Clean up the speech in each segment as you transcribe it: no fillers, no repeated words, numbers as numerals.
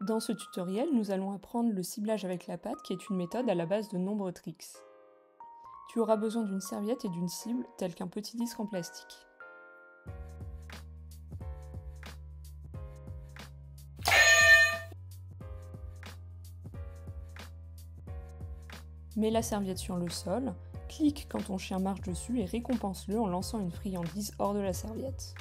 Dans ce tutoriel, nous allons apprendre le ciblage avec la pâte qui est une méthode à la base de nombreux tricks. Tu auras besoin d'une serviette et d'une cible telle qu'un petit disque en plastique. Mets la serviette sur le sol, clique quand ton chien marche dessus et récompense-le en lançant une friandise hors de la serviette.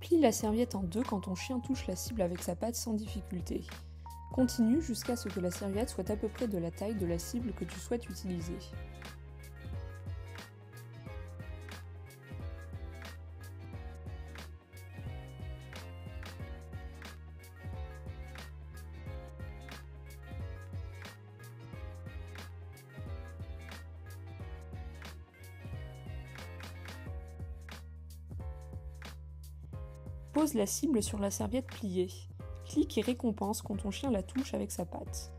Plie la serviette en deux quand ton chien touche la cible avec sa patte sans difficulté. Continue jusqu'à ce que la serviette soit à peu près de la taille de la cible que tu souhaites utiliser. Pose la cible sur la serviette pliée. Clique et récompense quand ton chien la touche avec sa patte.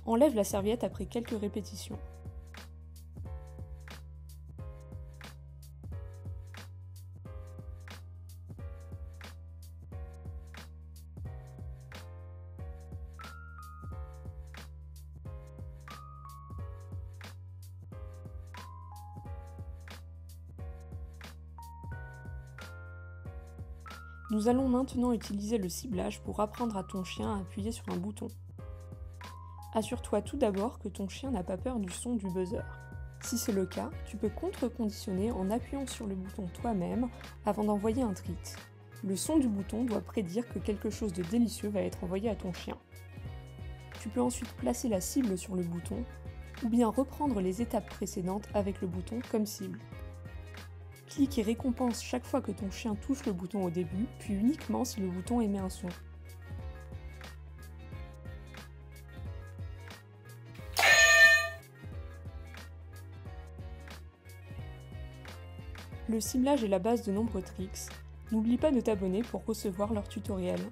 Enlève la serviette après quelques répétitions. Nous allons maintenant utiliser le ciblage pour apprendre à ton chien à appuyer sur un bouton. Assure-toi tout d'abord que ton chien n'a pas peur du son du buzzer. Si c'est le cas, tu peux contre-conditionner en appuyant sur le bouton toi-même avant d'envoyer un treat. Le son du bouton doit prédire que quelque chose de délicieux va être envoyé à ton chien. Tu peux ensuite placer la cible sur le bouton, ou bien reprendre les étapes précédentes avec le bouton comme cible. Clique et récompense chaque fois que ton chien touche le bouton au début, puis uniquement si le bouton émet un son. Le ciblage est la base de nombreux tricks. N'oublie pas de t'abonner pour recevoir leurs tutoriels.